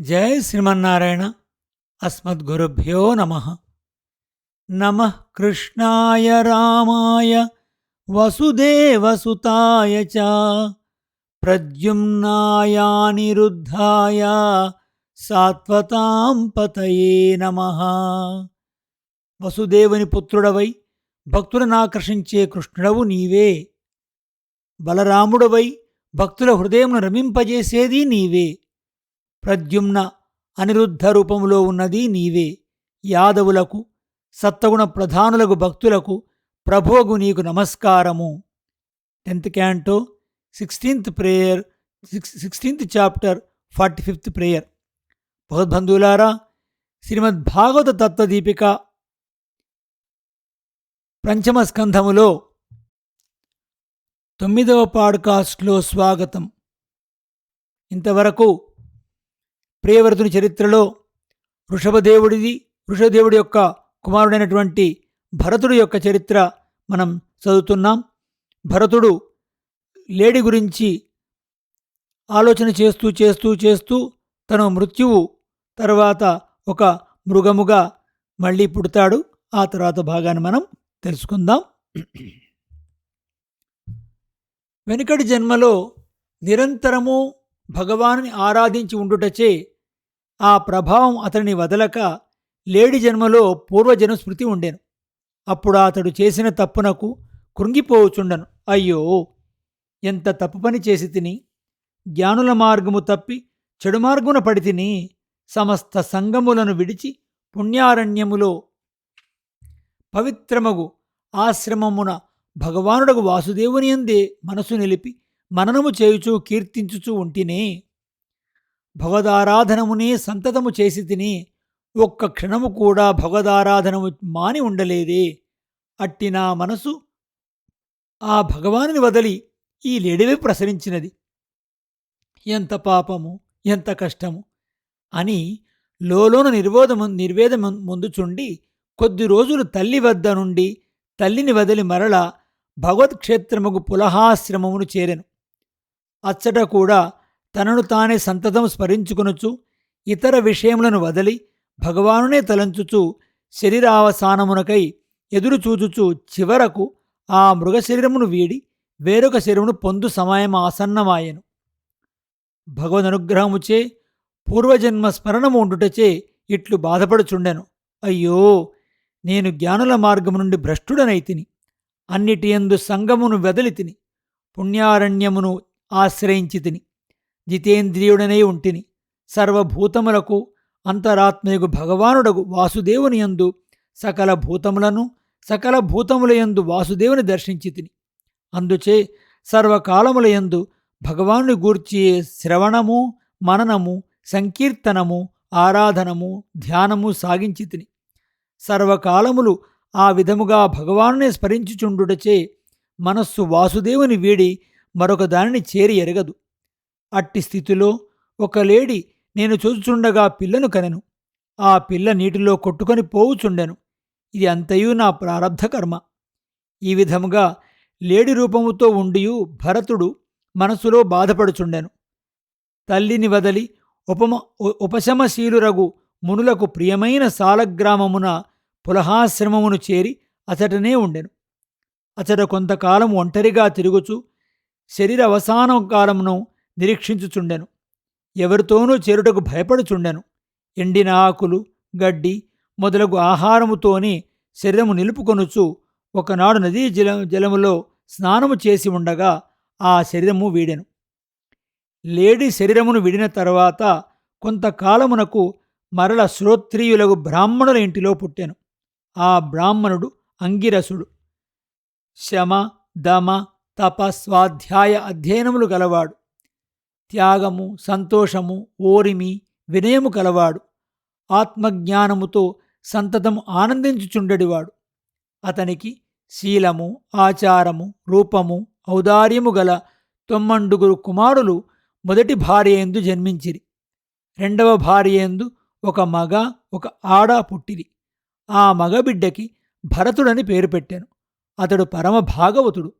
జై శ్రీమన్నారాయణ. అస్మద్గురుభ్యో నమ. నమః కృష్ణాయ రామాయ వసుదేవసుతాయ చ ప్రద్యుమ్నాయానిరుద్ధాయ సాత్వతాం పతయే నమః. వసుదేవుని పుత్రుడవై భక్తులను ఆకర్షించే కృష్ణుడవు నీవే. బలరాముడవై భక్తుల హృదయమును రమింపజేసేది నీవే. ప్రద్యుమ్న అనిరుద్ధ రూపములో ఉన్నది నీవే. యాదవులకు సత్వగుణ ప్రధానులకు భక్తులకు ప్రభోగు నీకు నమస్కారము. 10th canto 16th prayer 16th chapter 45th prayer. భగవద్బంధువులారా, శ్రీమద్భాగవత తత్వదీపిక పంచమ స్కంధములో 9వ పాడ్కాస్ట్లో స్వాగతం. ఇంతవరకు ప్రియవ్రతుని చరిత్రలో వృషభదేవుడి యొక్క కుమారుడైనటువంటి భరతుడి యొక్క చరిత్ర మనం చదువుతున్నాం. భరతుడు లేడి గురించి ఆలోచన చేస్తూ చేస్తూ చేస్తూ తను మృత్యువు తర్వాత ఒక మృగముగా మళ్ళీ పుడతాడు. ఆ తర్వాత భాగాన్ని మనం తెలుసుకుందాం. వెనుకటి జన్మలో నిరంతరము భగవానుని ఆరాధించి ఉండుటచే ఆ ప్రభావం అతనిని వదలక లేడి జన్మలో పూర్వజన్మ స్మృతి ఉండెను. అప్పుడు అతడు చేసిన తప్పునకు కృంగిపోవుచుండను. అయ్యో, ఎంత తప్పు పని చేసి తిని, జ్ఞానుల మార్గము తప్పి చెడు మార్గమున పడి తిని, సమస్త సంగములను విడిచి పుణ్యారణ్యములో పవిత్రమగు ఆశ్రమమున భగవానుడగు వాసుదేవుని యందే మనసు నిలిపి మననము చేయుచూ కీర్తించుచూ ఉంటినే. భగవదారాధనమునే సంతతము చేసి తిని ఒక్క క్షణము కూడా భగవదారాధనము మాని ఉండలేదే. అట్టి నా మనసు ఆ భగవానుని వదలి ఈ లేడివే ప్రసరించినది. ఎంత పాపము, ఎంత కష్టము అని లోలోన నిర్వేదము ముందుచుండి కొద్ది రోజులు తల్లి వద్ద నుండి తల్లిని వదిలి మరల భగవత్క్షేత్రముకు పులహాశ్రమమును చేరెను. అచ్చట కూడా తనను తానే సంతతం స్మరించుకొనుచు ఇతర విషయములను వదలి భగవానునే తలంచుచు శరీరావసానమునకై ఎదురుచూచుచు చివరకు ఆ మృగశరీరమును వీడి వేరొక శరీరమును పొందు సమయం ఆసన్నమాయెను. భగవదనుగ్రహముచే పూర్వజన్మ స్మరణము ఉండుటచే ఇట్లు బాధపడుచుండెను. అయ్యో, నేను జ్ఞానుల మార్గము నుండి భ్రష్టుడనైతిని. అన్నిటి యందు సంగమును వెదలి తిని, పుణ్యారణ్యమును ఆశ్రయించి తిని, జితేంద్రియుడనై ఉంటిని. సర్వభూతములకు అంతరాత్మయగు భగవానుడగు వాసుదేవుని యందు సకల భూతములను, సకల భూతముల యందు వాసుదేవుని దర్శించి తిని. అందుచే సర్వకాలముల యందు భగవానుని గూర్చి శ్రవణము, మననము, సంకీర్తనము, ఆరాధనము, ధ్యానము సాగించి తిని. సర్వకాలములు ఆ విధముగా భగవానునే స్మరించుచుండుటచే మనస్సు వాసుదేవుని వీడి మరొక దానిని చేరి ఎరగదు. అట్టి స్థితిలో ఒక లేడి నేను చూచుచుండగా పిల్లను కనెను. ఆ పిల్ల నీటిలో కొట్టుకొని పోవుచుండెను. ఇది అంతయు నా ప్రారబ్ధ కర్మ. ఈ విధముగా లేడి రూపముతో ఉండియు భరతుడు మనసులో బాధపడుచుండెను. తల్లిని వదలి ఉపశమశీలురగు మునులకు ప్రియమైన సాలగ్రామమున పులహాశ్రమమును చేరి అచటనే ఉండెను. అచట కొంతకాలం ఒంటరిగా తిరుగుచు శరీర అవసానం కాలమును నిరీక్షించుచుండెను. ఎవరితోనూ చేరుటకు భయపడుచుండెను. ఎండిన ఆకులు, గడ్డి మొదలగు ఆహారముతోనే శరీరము నిలుపుకొనుచు ఒకనాడు నదీ జలములో స్నానము చేసి ఉండగా ఆ శరీరము వీడెను. లేడి శరీరమును విడిన తర్వాత కొంతకాలమునకు మరల శ్రోత్రియులకు బ్రాహ్మణుల ఇంటిలో పుట్టెను. ఆ బ్రాహ్మణుడు అంగిరసుడు. శమ, దమ, తప, స్వాధ్యాయ అధ్యయనములు గలవాడు. త్యాగము, సంతోషము, ఓరిమి, వినయము కలవాడు. ఆత్మజ్ఞానముతో సంతతము ఆనందించుచుండెడివాడు. అతనికి శీలము, ఆచారము, రూపము, ఔదార్యము గల 9 కుమారులు మొదటి భార్యయందు జన్మించిరి. రెండవ భార్యయందు ఒక మగ, ఒక ఆడ పుట్టిరి. ఆ మగబిడ్డకి భరతుడని పేరు పెట్టాను. అతడు పరమ భాగవతుడు,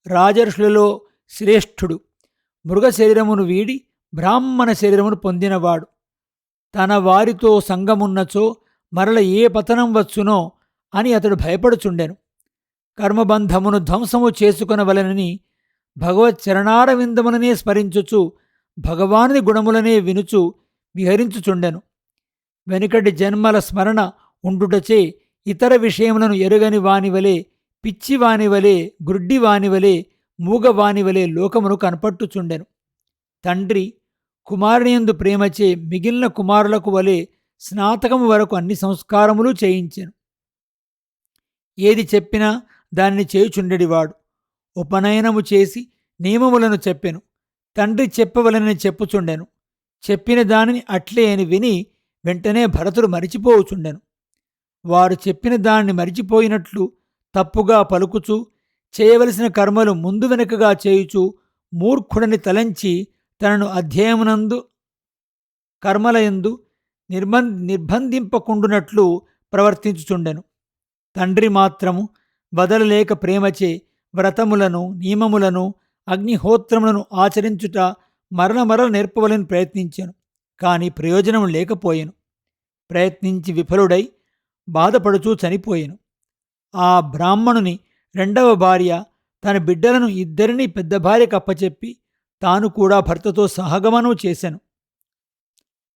రాజర్షులలో శ్రేష్ఠుడు. మృగ శరీరమును వీడి బ్రాహ్మణ శరీరమును పొందినవాడు. తన వారితో సంగమున్నచో మరల ఏ పతనం వచ్చునో అని అతడు భయపడుచుండెను. కర్మబంధమును ధ్వంసము చేసుకొనవలెనని భగవత్ చరణారవిందములనే స్మరించుచు భగవానుని గుణములనే వినుచు విహరించుచుండెను. వెనుకటి జన్మల స్మరణ ఉండుటచే ఇతర విషయములను ఎరుగని వానివలే, పిచ్చివానివలే, గ్రుడ్డివానివలే, మూగవానివలే లోకమును కనపట్టుచుండెను. తండ్రి కుమారునియందు ప్రేమచే మిగిలిన కుమారులకు వలె స్నాతకము వరకు అన్ని సంస్కారములు చేయించెను. ఏది చెప్పినా దానిని చేయుచుండెడివాడు. ఉపనయనము చేసి నియమములను చెప్పెను. తండ్రి చెప్పవలనని చెప్పుచుండెను. చెప్పిన దానిని అట్లే అని విని వెంటనే భరతుడు మరిచిపోవుచుండెను. వారు చెప్పిన దానిని మరిచిపోయినట్లు తప్పుగా పలుకుచూ చేయవలసిన కర్మలు ముందు వెనుకగా చేయుచు మూర్ఖుడని తలంచి తనను అధ్యయమునందు కర్మలయందు నిర్బంధింపకుండునట్లు ప్రవర్తించుచుండెను. తండ్రి మాత్రము వదలలేక ప్రేమచే వ్రతములను, నియమములను, అగ్నిహోత్రములను ఆచరించుట మరల నేర్పవలని ప్రయత్నించాను. కాని ప్రయోజనం లేకపోయెను. ప్రయత్నించి విఫలుడై బాధపడుచూ చనిపోయెను. ఆ బ్రాహ్మణుని రెండవ భార్య తన బిడ్డలను ఇద్దరినీ పెద్ద భార్యకు అప్పచెప్పి తాను కూడా భర్తతో సహగమనం చేశాను.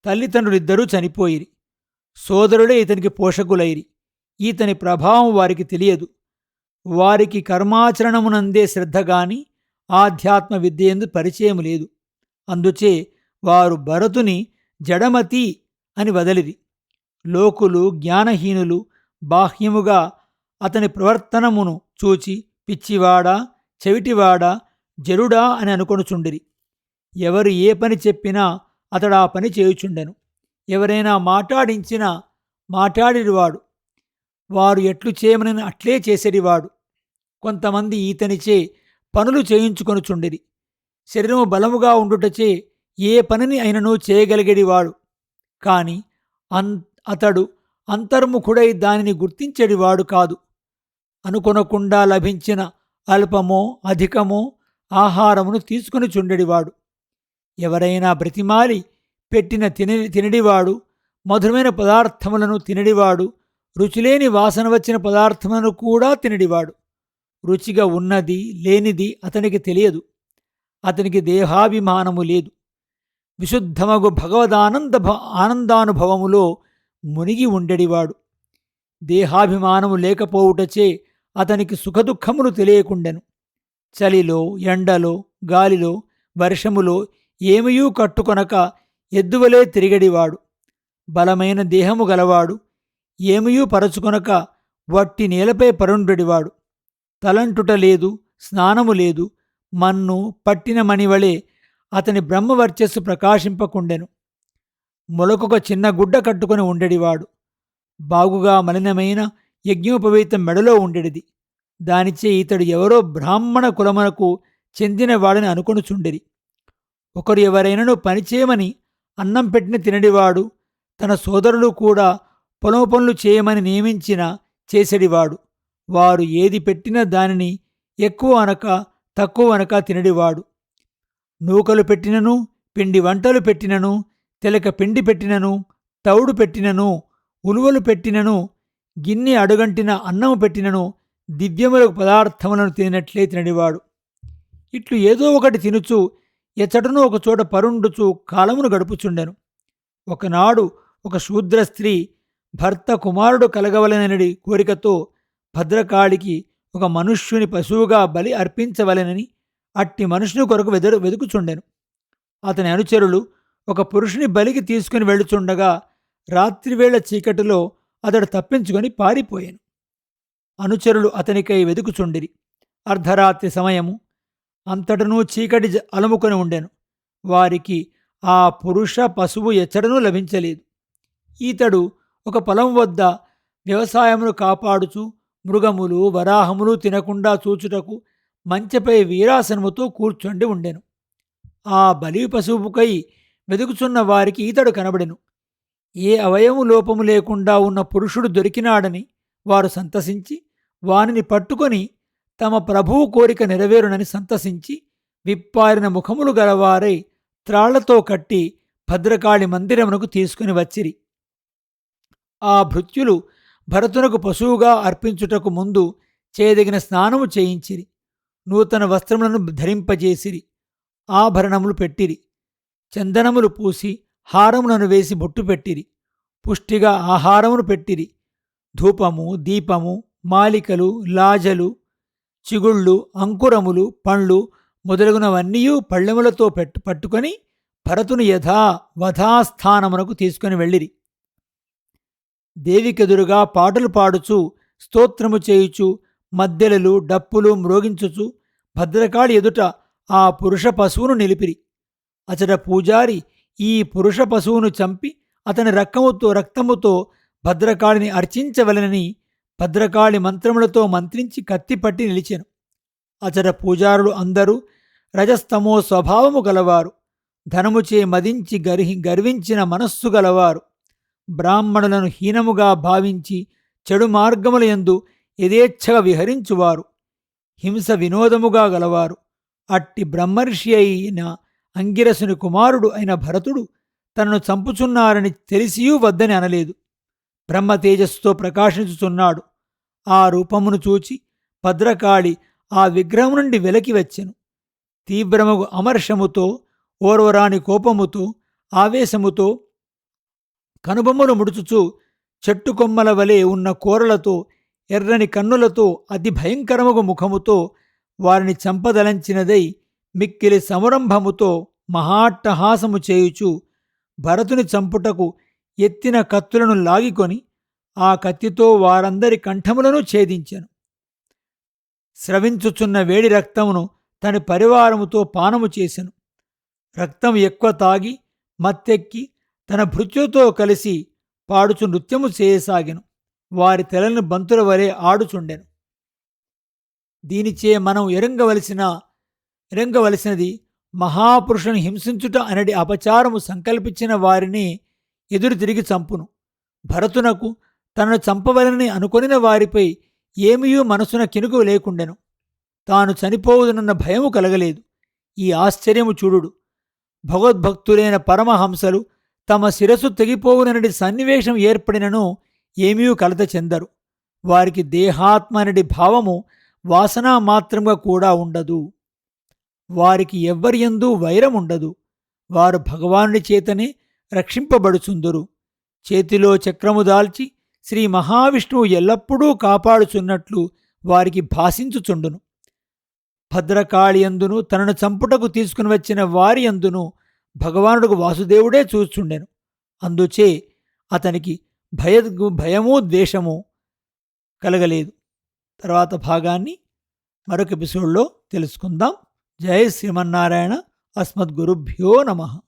తల్లిదండ్రులిద్దరూ చనిపోయిరి. సోదరుడే ఇతనికి పోషకులైరి. ఈతని ప్రభావం వారికి తెలియదు. వారికి కర్మాచరణమునందే శ్రద్ధగాని ఆధ్యాత్మ విద్యయందు పరిచయం లేదు. అందుచే వారు భరతుని జడమతి అని వదలిరి. లోకులు, జ్ఞానహీనులు బాహ్యముగా అతని ప్రవర్తనమును చూచి పిచ్చివాడా, చెవిటివాడా, జరుడా అని అనుకొనుచుండిరి. ఎవరు ఏ పని చెప్పినా అతడా పని చేయుచుండెను. ఎవరైనా మాట్లాడినవాడు. వారు ఎట్లు చేయమని అట్లే చేసేడివాడు. కొంతమంది ఈతనిచే పనులు చేయించుకొనుచుండిరి. శరీరము బలముగా ఉండుటచే ఏ పనిని అయినను చేయగలిగేడివాడు. కాని అతడు అంతర్ముఖుడై దానిని గుర్తించేడివాడు కాదు. అనుకొనకుండా లభించిన అల్పమో అధికమో ఆహారమును తీసుకొని చుండెడివాడు. ఎవరైనా బ్రతిమాలి పెట్టిన తినడివాడు. మధురమైన పదార్థములను తినడివాడు. రుచిలేని వాసన వచ్చిన పదార్థములను కూడా తినడివాడు. రుచిగా ఉన్నది లేనిది అతనికి తెలియదు. అతనికి దేహాభిమానము లేదు. విశుద్ధమగు ఆనందానుభవములో మునిగి ఉండెడివాడు. దేహాభిమానము లేకపోవుటచే అతనికి సుఖదుఖములు తెలియకుండెను. చలిలో, ఎండలో, గాలిలో, వర్షములో ఏమయూ కట్టుకొనక ఎద్దువలే తిరిగడివాడు. బలమైన దేహము గలవాడు. ఏమయూ పరచుకొనక వట్టి నేలపై పరుండెడివాడు. తలంటుట లేదు, స్నానము లేదు. మన్ను పట్టిన మణివలే అతని బ్రహ్మవర్చస్సు ప్రకాశింపకుండెను. మొలకొక చిన్న గుడ్డ కట్టుకొని ఉండెడివాడు. బాగుగా మలినమైన యజ్ఞోపవీతం మెడలో ఉండెడిది. దానిచే ఇతడు ఎవరో బ్రాహ్మణ కులమునకు చెందినవాడని అనుకొనుచుండిరి. ఒకరు ఎవరైనను పనిచేయమని అన్నం పెట్టిన తినడివాడు. తన సోదరులు కూడా పొలం పనులు చేయమని నియమించిన చేసెడివాడు. వారు ఏది పెట్టినా దానిని ఎక్కువ అనక తక్కువ అనక తినడివాడు. నూకలు పెట్టినను, పిండి వంటలు పెట్టినను, తెలక పిండి పెట్టినను, తౌడు పెట్టినను, ఉలువలు పెట్టినను, గిన్నె అడుగంటిన అన్నము పెట్టినను దివ్యములకు పదార్థములను తినట్లే తినడివాడు. ఇట్లు ఏదో ఒకటి తినుచు ఎచ్చటనో ఒకచోట పరుండుచు కాలమును గడుపుచుండెను. ఒకనాడు ఒక శూద్ర స్త్రీ భర్త కుమారుడు కలగవలెనని కోరికతో భద్రకాళికి ఒక మనుష్యుని పశువుగా బలి అర్పించవలెనని అట్టి మనుషుని కొరకు వెదుకుచుండెను. అతని అనుచరులు ఒక పురుషుని బలికి తీసుకుని వెళ్ళుచుండగా రాత్రివేళ చీకటిలో అతడు తప్పించుకొని పారిపోయాను. అనుచరులు అతనికై వెదుకుచుండిరి. అర్ధరాత్రి సమయము. అంతటనూ చీకటి అలముకొని ఉండెను. వారికి ఆ పురుష పశువు ఎచ్చడనూ లభించలేదు. ఈతడు ఒక పొలం వద్ద వ్యవసాయమును కాపాడుచు మృగములు, వరాహములు తినకుండా చూచుటకు మంచెపై వీరాసనముతో కూర్చుండి ఉండెను. ఆ బలి పశువుకై వెదుకుచున్న వారికి ఈతడు కనబడెను. ఏ అవయము లోపము లేకుండా ఉన్న పురుషుడు దొరికినాడని వారు సంతసించి వానిని పట్టుకొని తమ ప్రభువు కోరిక నెరవేరునని సంతసించి విప్పారిన ముఖములు గలవారై త్రాళ్లతో కట్టి భద్రకాళి మందిరమునకు తీసుకుని వచ్చిరి. ఆ భృత్యులు భరతునకు పశువుగా అర్పించుటకు ముందు చేయదగిన స్నానము చేయించిరి. నూతన వస్త్రములను ధరింపజేసిరి. ఆభరణములు పెట్టిరి. చందనములు పూసి హారములను వేసి బొట్టు పెట్టిరి. పుష్టిగా ఆహారమును పెట్టిరి. ధూపము, దీపము, మాలికలు, లాజలు, చిగుళ్ళు, అంకురములు, పండ్లు మొదలగునవన్నీ పళ్ళెములతో పట్టుకొని భరతుని వధాస్థానమునకు తీసుకుని వెళ్ళిరి. దేవికెదురుగా పాటలు పాడుచు స్తోత్రము చేయుచు మద్దెలలు డప్పులు మ్రోగించుచు భద్రకాళి ఎదుట ఆ పురుష పశువును నిలిపిరి. అచట పూజారి ఈ పురుష పశువును చంపి అతని రక్తముతో భద్రకాళిని అర్చించవలెనని భద్రకాళి మంత్రములతో మంత్రించి కత్తిపట్టి నిలిచెను. అచట పూజారులు అందరూ రజస్తమో స్వభావము గలవారు, ధనముచే మదించి గర్వించిన మనస్సు గలవారు, బ్రాహ్మణులను హీనముగా భావించి చెడు మార్గముల యందు యథేచ్ఛగా విహరించువారు, హింస వినోదముగా గలవారు. అట్టి బ్రహ్మర్షి అయిన అంగిరసుని కుమారుడు అయిన భరతుడు తనను చంపుచున్నారని తెలిసియూ వద్దని అనలేదు. బ్రహ్మ తేజస్సుతో ప్రకాశించుచున్నాడు. ఆ రూపమును చూచి భద్రకాళి ఆ విగ్రహం నుండి వెలకి వచ్చెను. తీవ్రమగు అమర్షముతో, ఓర్వరాని కోపముతో, ఆవేశముతో కనుబొమ్మలు ముడుచుచు చెట్టు కొమ్మల వలె ఉన్న కోరలతో, ఎర్రని కన్నులతో, అతి భయంకరమగు ముఖముతో వారిని చంపదలంచినదై మిక్కిలి సంరంభముతో మహాట్టహాసము చేయుచు భరతుని చంపుటకు ఎత్తిన కత్తులను లాగికొని ఆ కత్తితో వారందరి కంఠములను ఛేదించెను. స్రవించుచున్న వేడి రక్తమును తన పరివారముతో పానము చేసెను. రక్తం ఎక్కువ తాగి మత్తెక్కి తన భృత్యుతో కలిసి పాడుచు నృత్యము చేయసాగెను. వారి తెలను బంతుల వలె ఆడుచుండెను. దీనిచే మనం ఎరంగవలసినది మహాపురుషుని హింసించుట అనడి అపచారము సంకల్పించిన వారిని ఎదురు తిరిగి చంపును. భరతునకు తనను చంపవలనని అనుకొనిన వారిపై ఏమీయూ మనసున కినుకు లేకుండెను. తాను చనిపోవుదనన్న భయము కలగలేదు. ఈ ఆశ్చర్యము చూడుడు. భగవద్భక్తులైన పరమహంసలు తమ శిరస్సు తెగిపోవుననడి సన్నివేశం ఏర్పడినను ఏమీ కలత చెందరు. వారికి దేహాత్మ అనడి భావము వాసనా మాత్రంగా కూడా ఉండదు. వారికి ఎవ్వరియందు వైరముండదు. వారు భగవానుడి చేతనే రక్షింపబడుచుందురు. చేతిలో చక్రము దాల్చి శ్రీ మహావిష్ణువు ఎల్లప్పుడూ కాపాడుచున్నట్లు వారికి భాసించుచుండును. భద్రకాళియందును తనను చంపుటకు తీసుకుని వచ్చిన వారి యందును భగవానుడు వాసుదేవుడే చూచుండెను. అందుచే అతనికి భయము ద్వేషము కలగలేదు. తర్వాత భాగాన్ని మరొక ఎపిసోడ్లో తెలుసుకుందాం. జై శ్రీమన్నారాయణ. అస్మద్గురుభ్యో నమః.